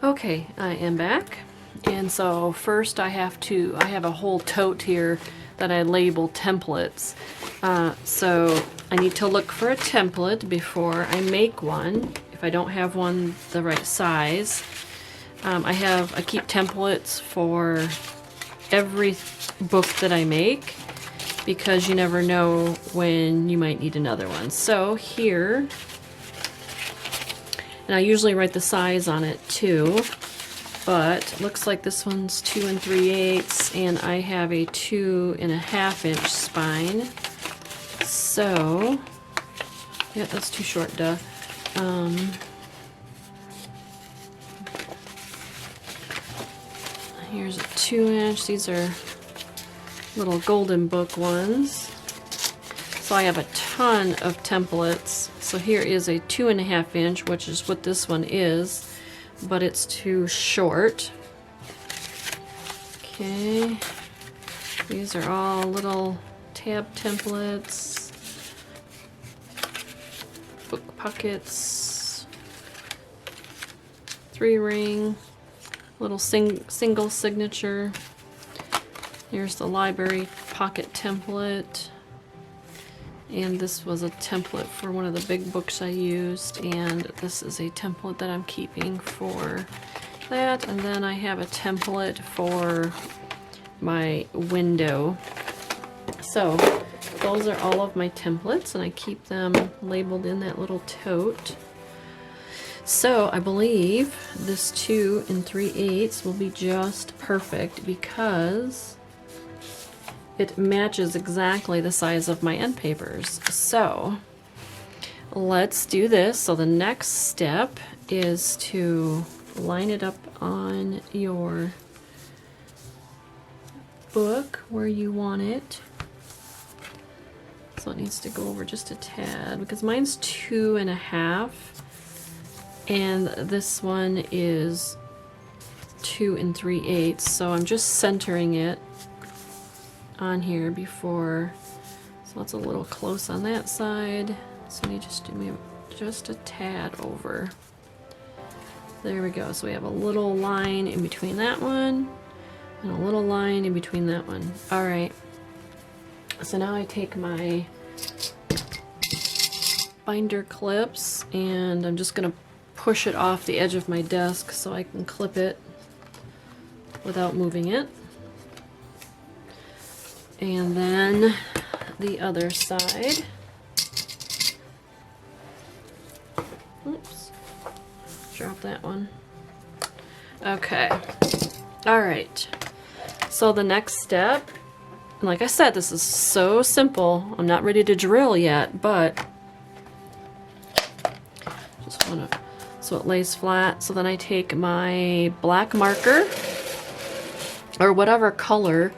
Okay, I am back. And so first I have a whole tote here that I label templates. So I need to look for a template before I make one, if I don't have one the right size. I keep templates for every book that I make because you never know when you might need another one. So here, and I usually write the size on it too, but looks like this one's 2 3/8, and I have a 2.5 inch spine. So, yeah, that's too short, duh. Here's a 2 inch. These are little golden book ones. So I have a ton of templates. So here is a 2.5 inch, which is what this one is, but it's too short. Okay. These are all little tab templates, book pockets, 3-ring, little single signature. Here's the library pocket template. And this was a template for one of the big books I used, and this is a template that I'm keeping for that. And then I have a template for my window. So those are all of my templates, and I keep them labeled in that little tote. So I believe this 2 3/8 will be just perfect because it matches exactly the size of my end papers. So let's do this. So the next step is to line it up on your book where you want it. So it needs to go over just a tad because mine's 2.5 and this one is 2 3/8. So I'm just centering it on here before, so it's a little close on that side, so you just do me just a tad over. There we go. So we have a little line in between that one and a little line in between that one. All right, so now I take my binder clips and I'm just gonna push it off the edge of my desk so I can clip it without moving it. And then the other side. Oops, drop that one. Okay, all right. So the next step, and like I said, this is so simple. I'm not ready to drill yet, but just want to, so it lays flat. So then I take my black marker or whatever color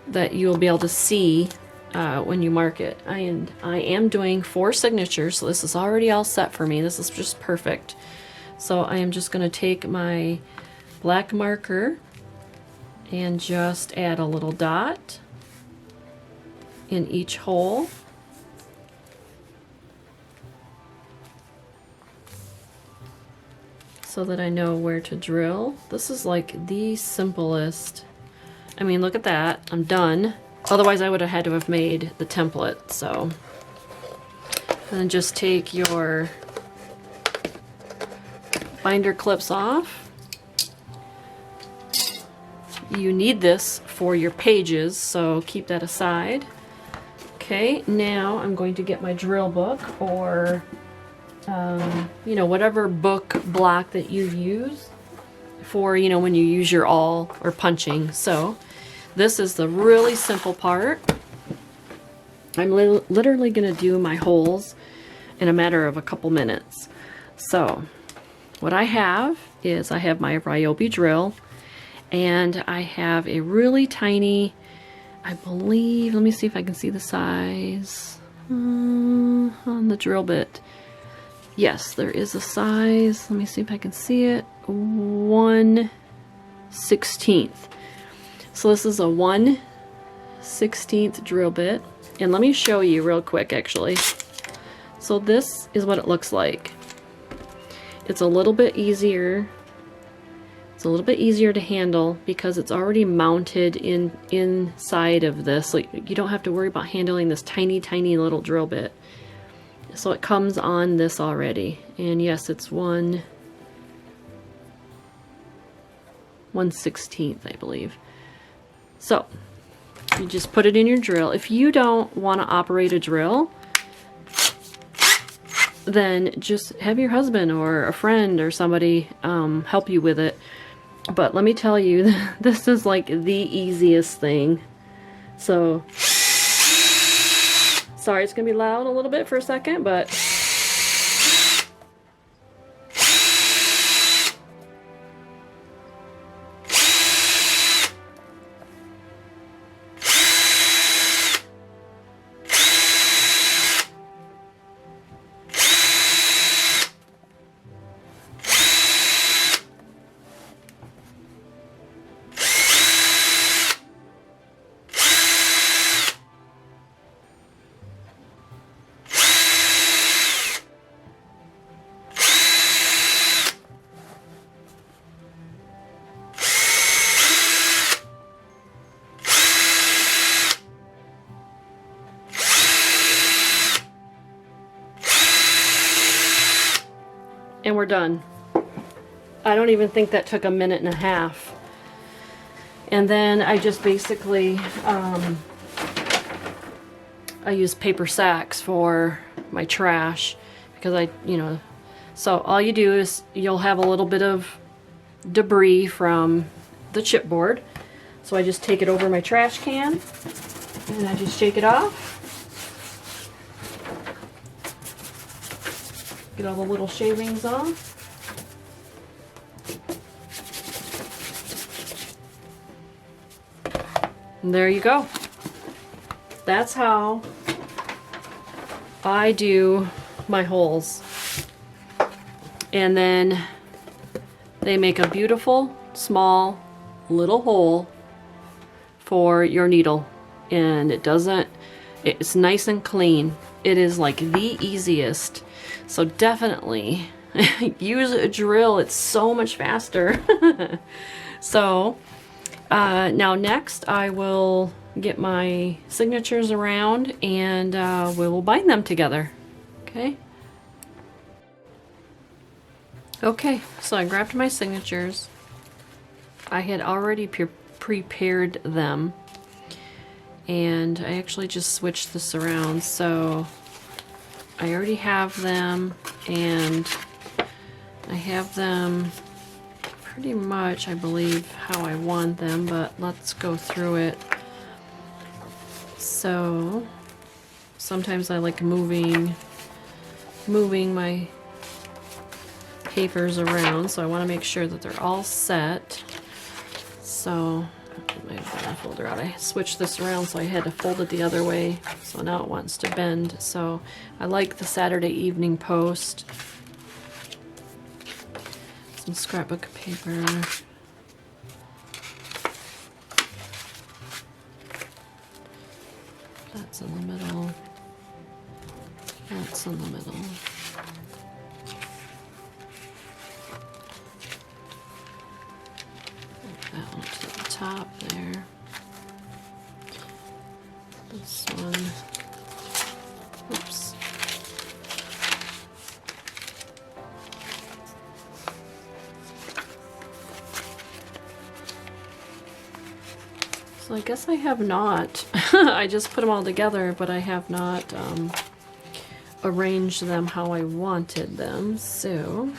that you'll be able to see when you mark it. And I am doing 4 signatures, so this is already all set for me. This is just perfect. So I am just going to take my black marker and just add a little dot in each hole. So that I know where to drill. This is like the simplest. I mean, look at that. I'm done. Otherwise, I would have had to have made the template. So, and then just take your binder clips off. You need this for your pages, so keep that aside. Okay, now I'm going to get my drill book or, you know, whatever book block that you use for, you know, when you use your awl or punching. So this is the really simple part. I'm literally going to do my holes in a matter of a couple minutes. So what I have is I have my Ryobi drill, and I have a really tiny, I believe, let me see if I can see the size on the drill bit. Yes, there is a size. Let me see if I can see it. 1/16. So this is a 1/16 drill bit. And let me show you real quick, actually. So this is what it looks like. It's a little bit easier It's a little bit easier to handle because it's already mounted inside of this. Like, you don't have to worry about handling this tiny, tiny little drill bit. So it comes on this already. And yes, it's 1/16, I believe. So you just put it in your drill. If you don't want to operate a drill, then just have your husband or a friend or somebody help you with it. But let me tell you, this is like the easiest thing. So, sorry, it's gonna be loud a little bit for a second, but and we're done. I don't even think that took a minute and a half. And then I just basically, I use paper sacks for my trash because so all you do is you'll have a little bit of debris from the chipboard. So I just take it over my trash can and I just shake it off. Get all the little shavings off. And there you go. That's how I do my holes. And then they make a beautiful, small, little hole for your needle. And it's nice and clean. It is like the easiest. So definitely use a drill. It's so much faster. So now next I will get my signatures around and we will bind them together. Okay. Okay, so I grabbed my signatures. I had already prepared them. And I actually just switched this around, so I already have them, and I have them pretty much, I believe, how I want them, but let's go through it. So sometimes I like moving my papers around, so I want to make sure that they're all set. So get my banner folder out. I switched this around, so I had to fold it the other way, so now it wants to bend. So I like the Saturday Evening Post. Some scrapbook paper. That's in the middle. That's in the middle. That one to the top there. This one. Oops. So I guess I have not. I just put them all together, but I have not arranged them how I wanted them. So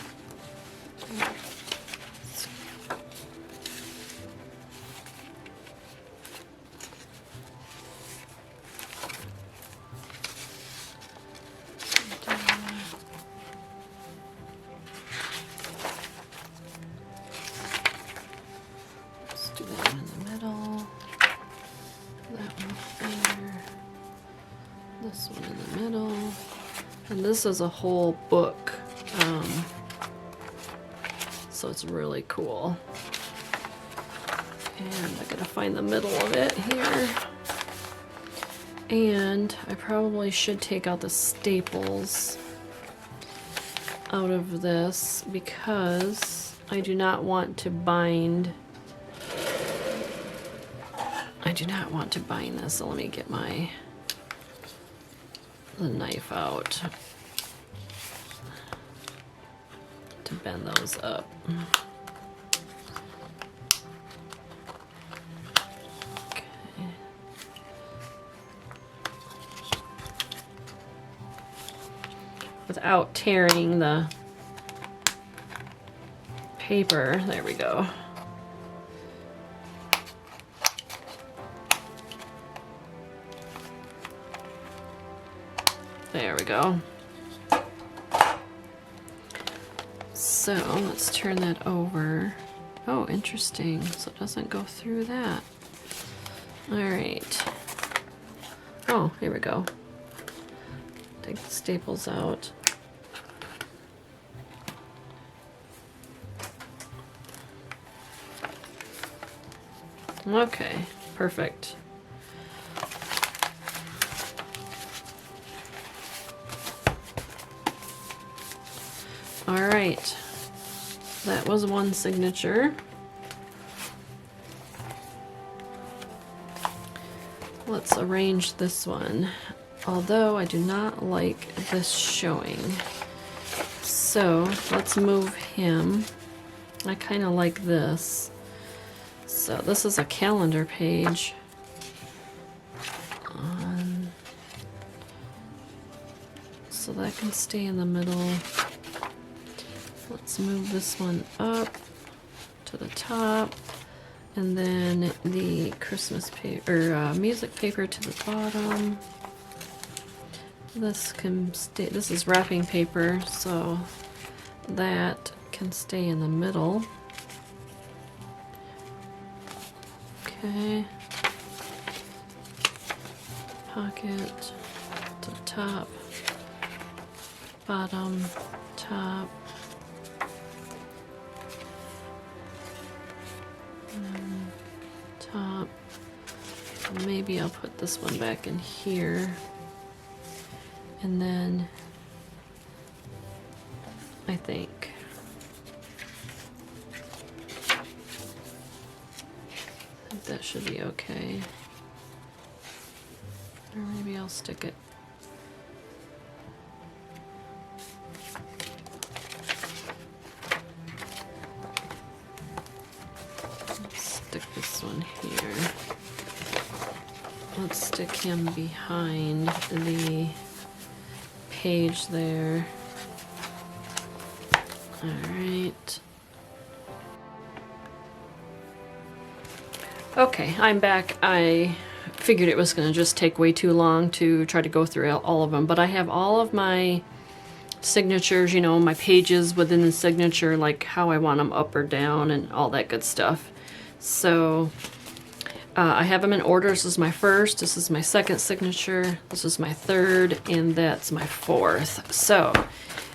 do that one in the middle, that one there, this one in the middle, and this is a whole book, so it's really cool. And I gotta find the middle of it here. And I probably should take out the staples out of this because I do not want to bind. I do not want to bind this, so let me get the knife out to bend those up. Okay. Without tearing the paper, there we go. There we go. So let's turn that over. Oh, interesting. So it doesn't go through that. All right. Oh, here we go. Take the staples out. Okay, perfect. All right, that was one signature. Let's arrange this one. Although I do not like this showing. So let's move him. I kind of like this. So this is a calendar page. So that can stay in the middle. Let's move this one up to the top, and then the Christmas paper, or music paper to the bottom. This can stay, this is wrapping paper, so that can stay in the middle. Okay. Pocket to the top, bottom, top. Top. Maybe I'll put this one back in here. And then I think that should be okay. Or maybe I'll stick it. Stick this one here. Let's stick him behind the page there. All right. Okay, I'm back. I figured it was going to just take way too long to try to go through all of them, but I have all of my signatures, you know, my pages within the signature, like how I want them up or down and all that good stuff. So I have them in order. This is my first, this is my second signature, this is my third, and that's my fourth. So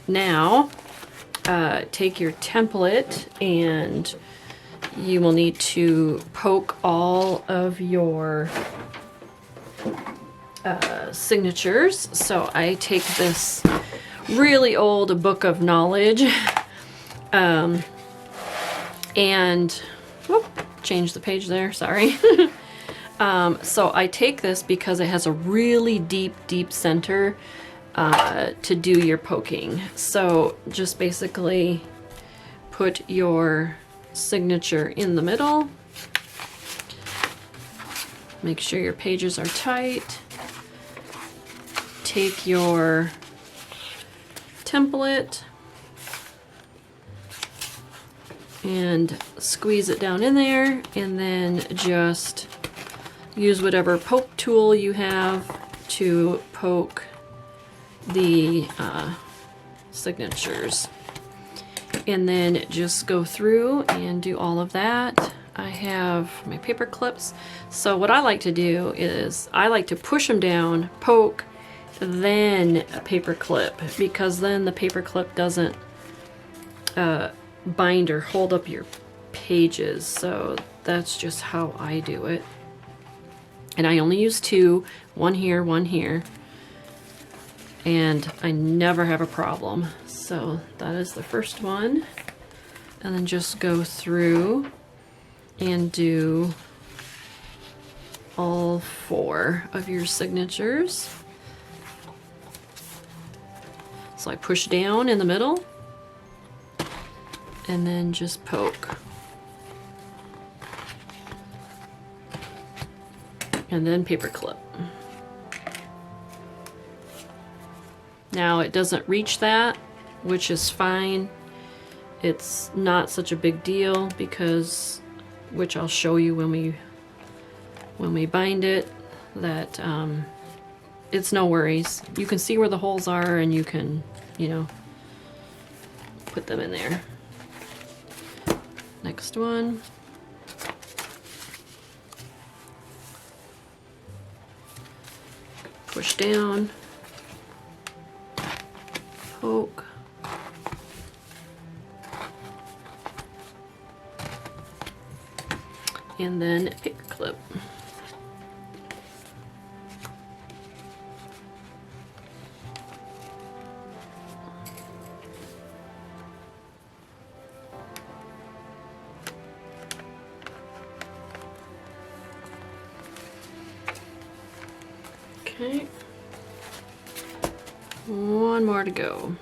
now take your template, and you will need to poke all of your signatures. So I take this really old book of knowledge and whoop, change the page there, sorry. So I take this because it has a really deep center to do your poking. So just basically put your signature in the middle. Make sure your pages are tight. Take your template and squeeze it down in there, and then just use whatever poke tool you have to poke the signatures, and then just go through and do all of that. I have my paper clips, so what I like to do is I like to push them down, poke, then a paper clip, because then the paper clip doesn't bind or hold up your pages. So that's just how I do it, and I only use two, one here, and I never have a problem. So that is the first one. and then just go through and do all 4 of your signatures. So I push down in the middle and then just poke. And then paper clip. Now it doesn't reach that, which is fine. It's not such a big deal because, which I'll show you when we bind it, that it's no worries. You can see where the holes are and you can, you know, put them in there. Next one. Push down, poke, and then paper clip. Okay, one more to go.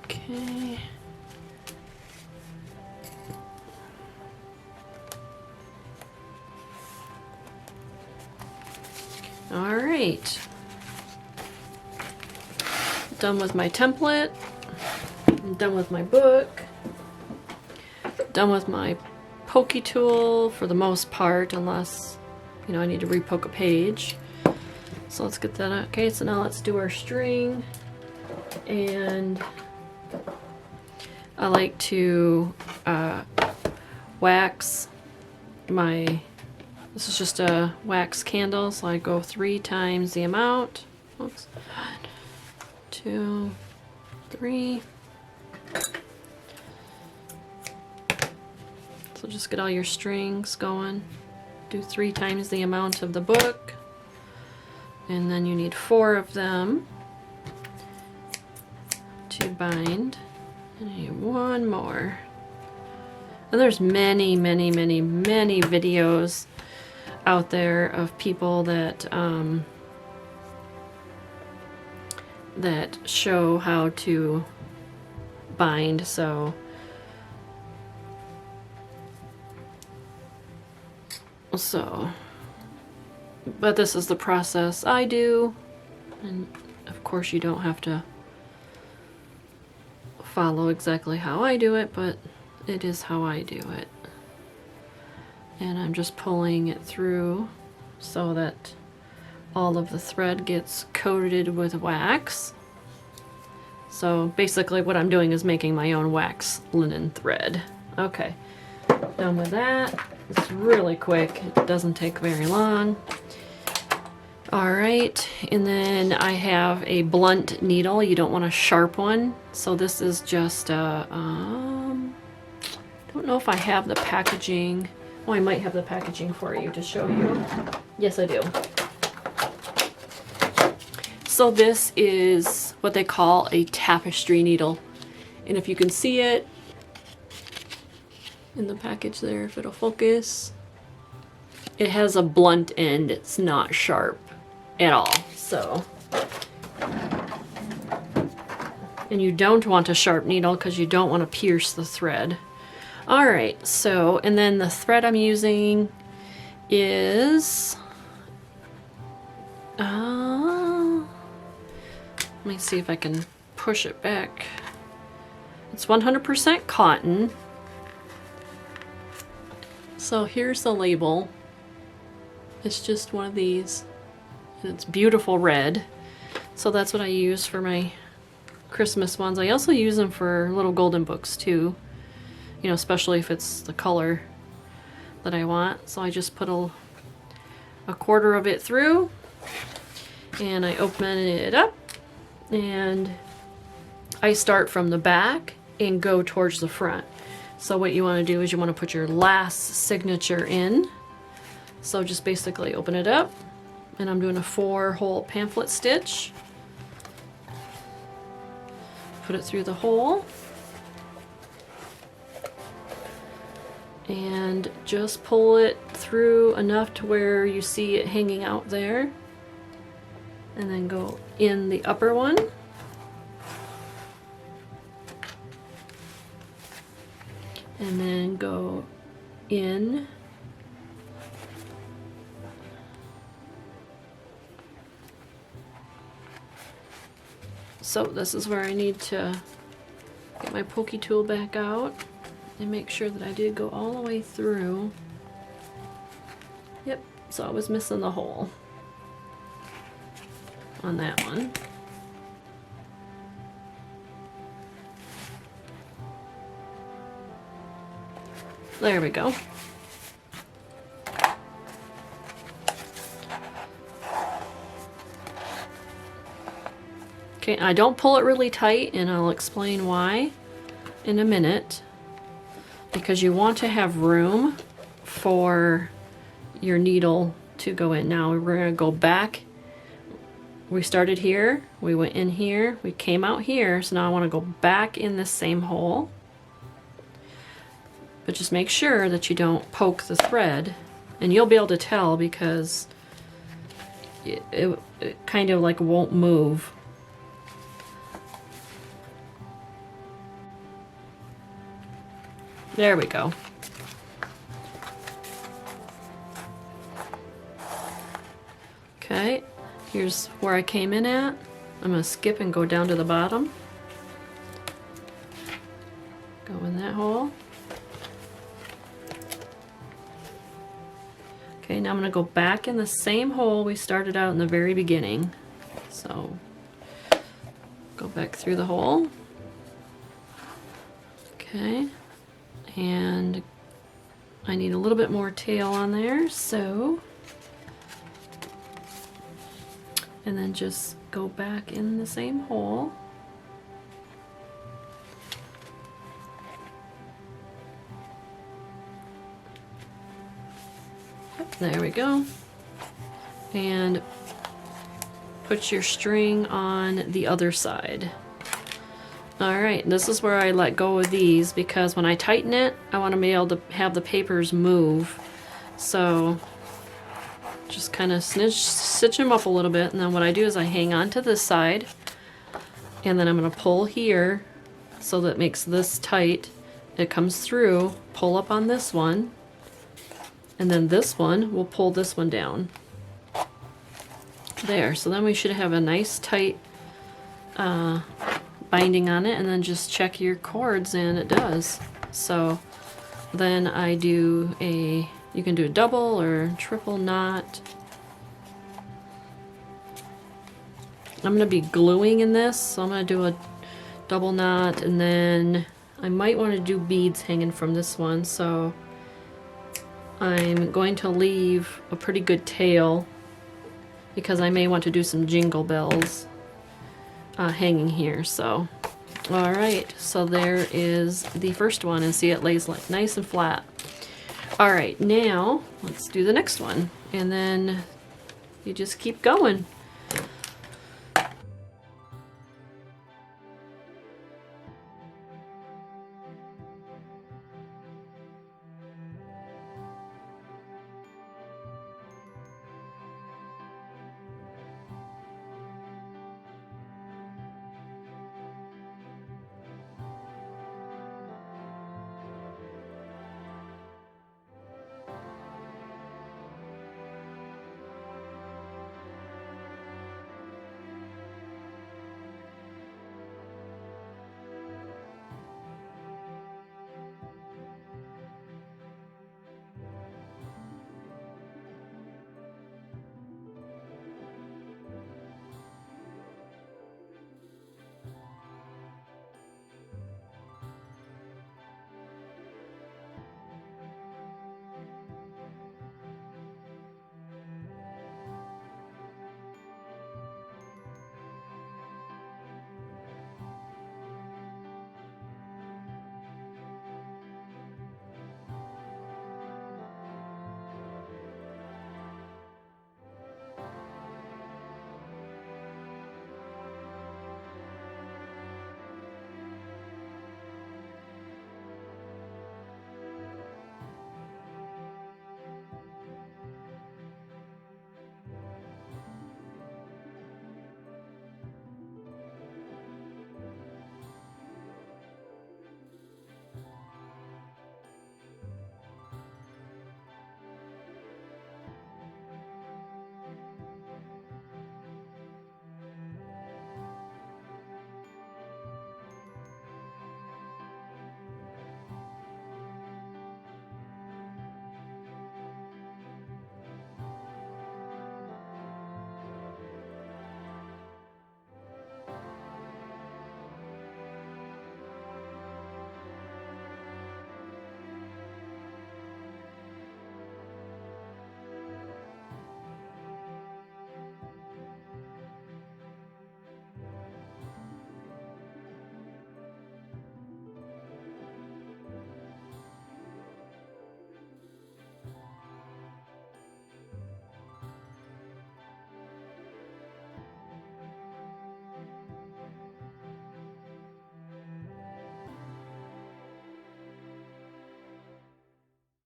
Okay. All right. Done with my template. I'm done with my book. Done with my pokey tool for the most part, unless, you know, I need to repoke a page. So let's get that out. Okay, so now let's do our string. And I like to wax my, this is just a wax candle, so I go 3 times the amount. Oops. 1, 2, 3. So just get all your strings going. Do 3 times the amount of the book. And then you need 4 of them to bind. And I need 1 more. And there's many, many, many, many videos out there of people that that show how to bind. So but this is the process I do, and of course you don't have to follow exactly how I do it, but it is how I do it. And I'm just pulling it through so that all of the thread gets coated with wax. So basically what I'm doing is making my own wax linen thread. Okay, done with that. It's really quick, it doesn't take very long. Alright, and then I have a blunt needle. You don't want a sharp one. So this is just a, don't know if I have the packaging. Oh, I might have the packaging for you to show you. Yes, I do. So this is what they call a tapestry needle. And if you can see it in the package there, if it'll focus, it has a blunt end. It's not sharp at all. So, and you don't want a sharp needle because you don't want to pierce the thread. All right, so, and then the thread I'm using is, let me see if I can push it back. It's 100% cotton. So here's the label. It's just one of these. And it's beautiful red. So that's what I use for my Christmas ones. I also use them for little golden books too. You know, especially if it's the color that I want. So I just put a quarter of it through. And I open it up. And I start from the back and go towards the front. So what you want to do is you want to put your last signature in. So just basically open it up, and I'm doing a 4-hole pamphlet stitch. Put it through the hole. And just pull it through enough to where you see it hanging out there. And then go in the upper one. And then go in. So this is where I need to get my pokey tool back out and make sure that I did go all the way through. Yep, so I was missing the hole on that one. There we go. Okay, I don't pull it really tight, and I'll explain why in a minute. Because you want to have room for your needle to go in. Now we're going to go back. We started here, we went in here, we came out here, so now I want to go back in this same hole. But just make sure that you don't poke the thread, and you'll be able to tell because it kind of like won't move. There we go. Okay, here's where I came in at. I'm going to skip and go down to the bottom. Go in that hole. Okay, now I'm going to go back in the same hole we started out in the very beginning. So, go back through the hole. Okay. And I need a little bit more tail on there, so, and then just go back in the same hole. There we go. And put your string on the other side. Alright, this is where I let go of these because when I tighten it, I want to be able to have the papers move. So, just kind of stitch them up a little bit, and then what I do is I hang on to this side, and then I'm going to pull here so that it makes this tight. It comes through, pull up on this one, and then this one will pull this one down. There, so then we should have a nice tight binding on it, and then just check your cords and it does. So then I do you can do a double or triple knot. I'm going to be gluing in this, so I'm going to do a double knot, and then I might want to do beads hanging from this one, so I'm going to leave a pretty good tail because I may want to do some jingle bells hanging here. So alright, so there is the first one, and see it lays like nice and flat. Alright, now let's do the next one, and then you just keep going.